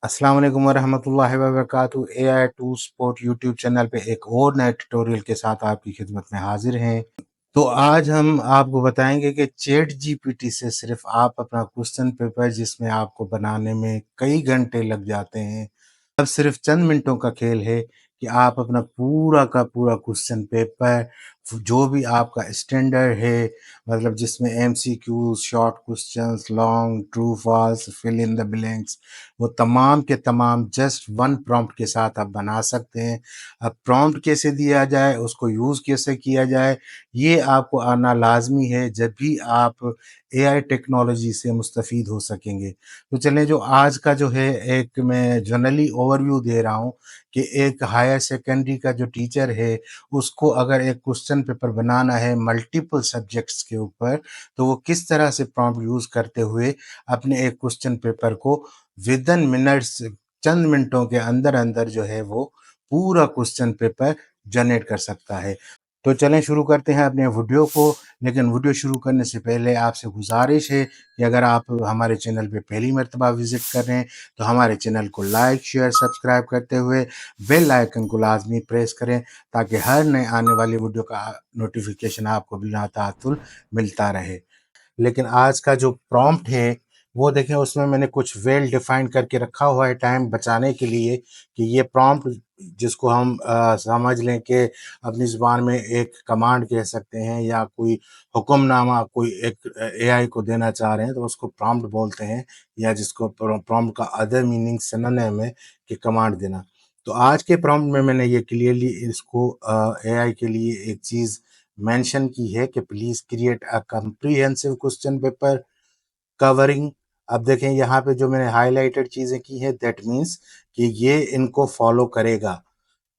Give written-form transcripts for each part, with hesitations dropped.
अस्सलाम वालेकुम वरहमतुल्लाहि वबरकातुहू। AI two sport YouTube channel पे एक और नए ट्यूटोरियल के साथ आपकी खिदमत में हाजिर हैं। तो आज हम आपको बताएंगे कि चैट जीपीटी से सिर्फ आप अपना क्वेश्चन पेपर जिसमें आपको बनाने में कई घंटे लग जाते हैं, अब सिर्फ चंद मिनटों का खेल है कि आप अपना पूरा का पूरा क्वेश्चन पेपर जो भी आपका स्टैंडर्ड है, मतलब जिसमें MCQs, short questions, long, true false, fill in the blanks, वो तमाम के तमाम जस्ट वन प्रॉम्प्ट के साथ आप बना सकते हैं। अब प्रॉम्प्ट कैसे दिया जाए, उसको यूज़ कैसे किया जाए, ये आपको आना लाजमी है जब भी आप एआई टेक्नोलॉजी से मुस्तफ़ीद हो सकेंगे। तो चलें, जो आज का जो है एक मैं जनरली ओवरव्यू दे रहा हूँ कि एक हायर सेकेंडरी का जो टीचर है, उसको अगर एक क्वेश्चन पेपर बनाना है मल्टीपल सब्जेक्ट्स के ऊपर, तो वो किस तरह से प्रॉम्प्ट यूज़ करते हुए अपने एक क्वेश्चन पेपर को विदिन मिनट्स, चंद मिनटों के अंदर अंदर जो है वो पूरा क्वेश्चन पेपर जनरेट कर सकता है। तो चलें शुरू करते हैं अपने वीडियो को। लेकिन वीडियो शुरू करने से पहले आपसे गुजारिश है कि अगर आप हमारे चैनल पे पहली मर्तबा विज़िट कर रहे हैं तो हमारे चैनल को लाइक, शेयर, सब्सक्राइब करते हुए बेल आइकन को लाजमी प्रेस करें, ताकि हर नए आने वाली वीडियो का नोटिफिकेशन आपको बिला तातुल मिलता रहे। लेकिन आज का जो प्रॉम्प्ट है वो देखें, उसमें मैंने कुछ वेल डिफाइन करके रखा हुआ है टाइम बचाने के लिए कि ये प्रॉम्प्ट जिसको हम समझ लें कि अपनी ज़ुबान में एक कमांड कह सकते हैं या कोई हुक्मनामा कोई एक एआई को देना चाह रहे हैं तो उसको प्रॉम्प्ट बोलते हैं, या जिसको प्रॉम्प्ट का अदर मीनिंग सिनोनिम है कि कमांड देना। तो आज के प्रॉम्प्ट में मैंने ये क्लियरली इसको एआई के लिए एक चीज़ मेंशन की है कि please create a comprehensive question paper covering. अब देखें यहाँ पे जो मैंने हाईलाइटेड चीजें की है, दैट मीन्स कि ये इनको फॉलो करेगा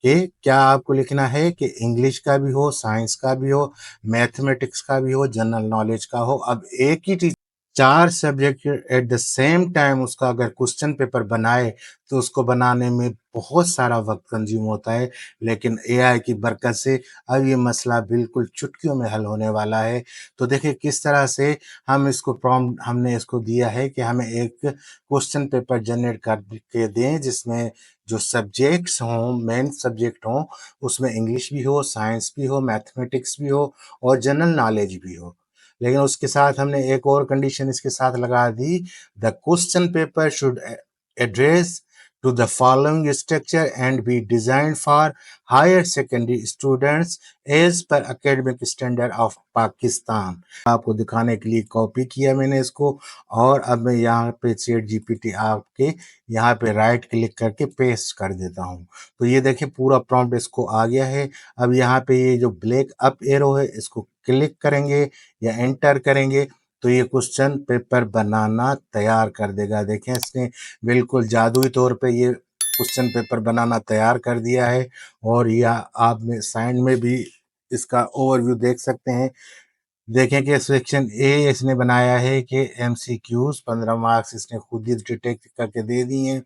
कि क्या आपको लिखना है कि इंग्लिश का भी हो, साइंस का भी हो, मैथमेटिक्स का भी हो, जनरल नॉलेज का हो। अब एक ही टीचर चार subject at the same time उसका अगर क्वेश्चन पेपर बनाए तो उसको बनाने में बहुत सारा वक्त कंज्यूम होता है। लेकिन एआई की बरकत से अब ये मसला बिल्कुल चुटकियों में हल होने वाला है। तो देखिए किस तरह से हम इसको प्रॉम्प्ट हमने इसको दिया है कि हमें एक क्वेश्चन पेपर जनरेट कर के दें जिसमें जो सब्जेक्ट्स हों, मेन सब्जेक्ट हों, उसमें इंग्लिश भी हो, साइंस भी हो, मैथमेटिक्स भी हो और जनरल नॉलेज भी हो। लेकिन उसके साथ हमने एक और कंडीशन इसके साथ लगा दी, the question paper should address to the following structure and be designed for higher secondary students as per academic standard of Pakistan। आपको दिखाने के लिए कॉपी किया मैंने इसको, और अब मैं यहाँ पे चैट जीपीटी आपके यहाँ पे राइट क्लिक करके पेस्ट कर देता हूँ। तो ये देखिए पूरा प्रॉम्प्ट इसको आ गया है। अब यहाँ पे ये जो ब्लैक अप एरो है इसको क्लिक करेंगे या एंटर करेंगे तो ये क्वेश्चन पेपर बनाना तैयार कर देगा। देखें इसने बिल्कुल जादुई तौर पे ये क्वेश्चन पेपर बनाना तैयार कर दिया है। और यह आप में साइड में भी इसका ओवरव्यू देख सकते हैं। देखें कि सेक्शन ए इसने बनाया है कि एमसीक्यूज 15 मार्क्स इसने खुद ही डिटेक्ट करके दे दिए हैं।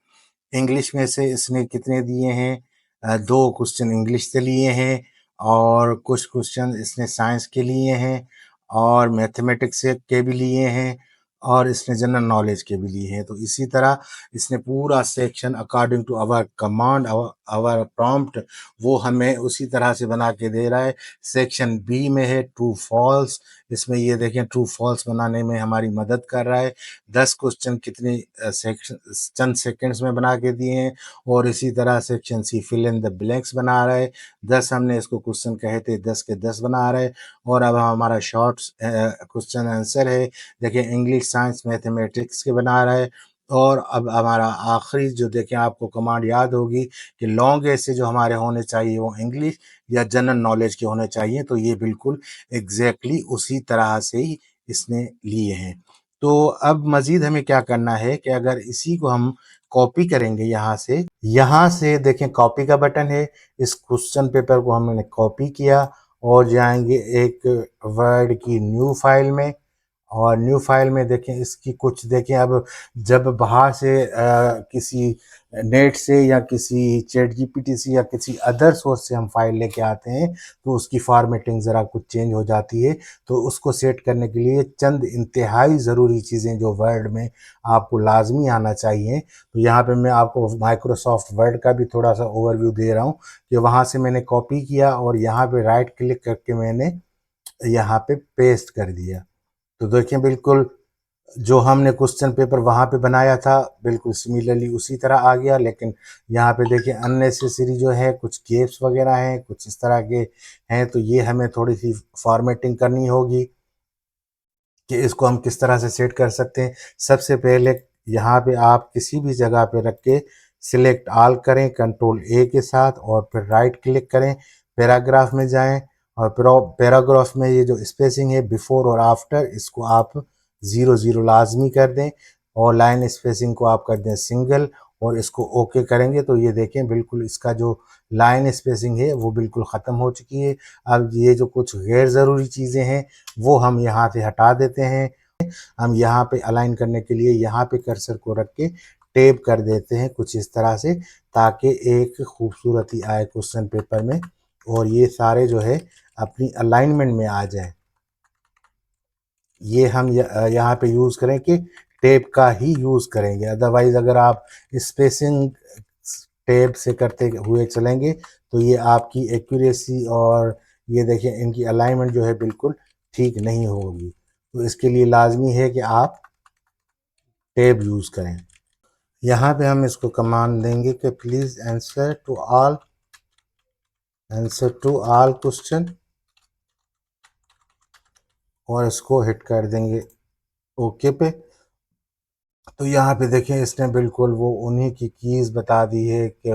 इंग्लिश में से इसने कितने दिए हैं, दो क्वेश्चन इंग्लिश से लिए हैं और कुछ क्वेश्चन इसने साइंस के लिए हैं और मैथमेटिक्स से के भी लिए हैं और इसने जनरल नॉलेज के भी लिए हैं। तो इसी तरह इसने पूरा section according to our command, our prompt, वो हमें उसी तरह से बना के दे रहा है। सेक्शन बी में है ट्रू फॉल्स, इसमें ये देखें ट्रू फॉल्स बनाने में हमारी मदद कर रहा है। 10 क्वेश्चन कितने सेक्शन चंद सेकंड्स में बना के दिए हैं। और इसी तरह section C fill in the blanks बना रहा है। 10 हमने इसको क्वेश्चन कहे थे, 10 के 10 बना रहे हैं। और अब हमारा शॉर्ट क्वेश्चन आंसर है, देखिए इंग्लिश, साइंस, मैथमेटिक्स के बना रहा है। और अब हमारा आखिरी जो देखें आपको कमांड याद होगी कि लॉन्ग ऐसे जो हमारे होने चाहिए वो इंग्लिश या जनरल नॉलेज के होने चाहिए, तो ये बिल्कुल एग्जैक्टली उसी तरह से ही इसने लिए हैं। तो अब मज़ीद हमें क्या करना है कि अगर इसी को हम कॉपी करेंगे यहाँ से देखें कॉपी का बटन है, इस क्वेश्चन पेपर को हमने कॉपी किया और जाएंगे एक वर्ड की न्यू फाइल में और न्यू फाइल में देखें इसकी कुछ देखें। अब जब बाहर से किसी नेट से या किसी चैट जीपीटी से या किसी अदर सोर्स से हम फाइल लेके आते हैं तो उसकी फॉर्मेटिंग ज़रा कुछ चेंज हो जाती है। तो उसको सेट करने के लिए चंद इंतहाई ज़रूरी चीज़ें जो वर्ड में आपको लाजमी आना चाहिए। तो यहाँ पे मैं आपको माइक्रोसॉफ्ट वर्ड का भी थोड़ा सा ओवरव्यू दे रहा हूँ कि वहाँ से मैंने कॉपी किया और यहाँ पे राइट क्लिक करके मैंने यहाँ पे पेस्ट कर दिया। तो देखिए बिल्कुल जो हमने क्वेश्चन पेपर वहाँ पे बनाया था बिल्कुल सिमिलरली उसी तरह आ गया। लेकिन यहाँ पे देखिए अननेसेसरी जो है कुछ गेप्स वगैरह हैं, कुछ इस तरह के हैं। तो ये हमें थोड़ी सी फॉर्मेटिंग करनी होगी कि इसको हम किस तरह से सेट कर सकते हैं। सबसे पहले यहाँ पे आप किसी भी जगह पे रख के सिलेक्ट ऑल करें कंट्रोल ए के साथ और फिर राइट क्लिक करें, पैराग्राफ में जाएं और पैराग्राफ में ये जो स्पेसिंग है बिफोर और आफ्टर इसको आप 0 0 लाजमी कर दें और लाइन स्पेसिंग को आप कर दें सिंगल और इसको ओके करेंगे तो ये देखें बिल्कुल इसका जो लाइन स्पेसिंग है वो बिल्कुल ख़त्म हो चुकी है। अब ये जो कुछ गैर ज़रूरी चीज़ें हैं वो हम यहाँ से हटा देते हैं। हम यहाँ पे अलाइन करने के लिए यहाँ पे कर्सर को रख के टेप कर देते हैं कुछ इस तरह से ताकि एक खूबसूरती आए क्वेश्चन पेपर में और ये सारे जो है अपनी अलाइनमेंट में आ जाए। ये हम यहाँ पे यूज़ करें कि टेप का ही यूज़ करेंगे। अदरवाइज़ अगर आप स्पेसिंग टेप से करते हुए चलेंगे तो ये आपकी एक्यूरेसी और ये देखिए इनकी अलाइनमेंट जो है बिल्कुल ठीक नहीं होगी। तो इसके लिए लाजमी है कि आप टेप यूज़ करें। यहाँ पे हम इसको कमांड देंगे कि please answer to all question और इसको हिट कर देंगे ओके पे। तो यहाँ पे देखें इसने बिल्कुल वो उन्हीं की कीज़ बता दी है कि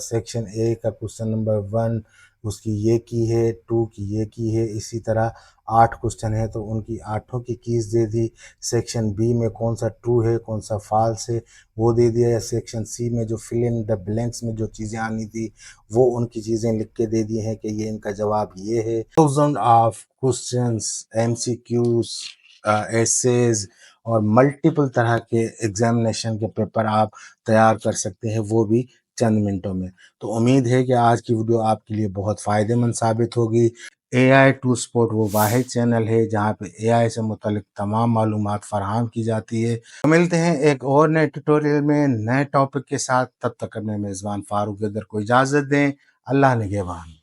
सेक्शन ए का क्वेश्चन नंबर 1 उसकी ये की है, 2 की ये की है, इसी तरह 8 क्वेश्चन है तो उनकी आठों की कीज़ दे दी। सेक्शन बी में कौन सा ट्रू है कौन सा फॉल्स है वो दे दिया। या सेक्शन सी में जो फिल इन द ब्लैंक्स में जो चीज़ें आनी थी वो उनकी चीज़ें लिख के दे दी हैं कि ये इनका जवाब ये है। Thousand of questions, MCQs, essays और मल्टीपल तरह के एग्जामिनेशन के पेपर आप तैयार कर सकते हैं वो भी चंद मिनटों में। तो उम्मीद है कि आज की वीडियो आपके लिए बहुत फ़ायदेमंद साबित होगी। एआई टू स्पोर्ट वो वाहिद चैनल है जहाँ पे एआई से मुतल्लिक तमाम मालूमात फराहम की जाती है। तो मिलते हैं एक और नए ट्यूटोरियल में नए टॉपिक के साथ। तब तक अपने मेज़बान फ़ारूक अदर को इजाज़त दें। अल्लाह निगहबान।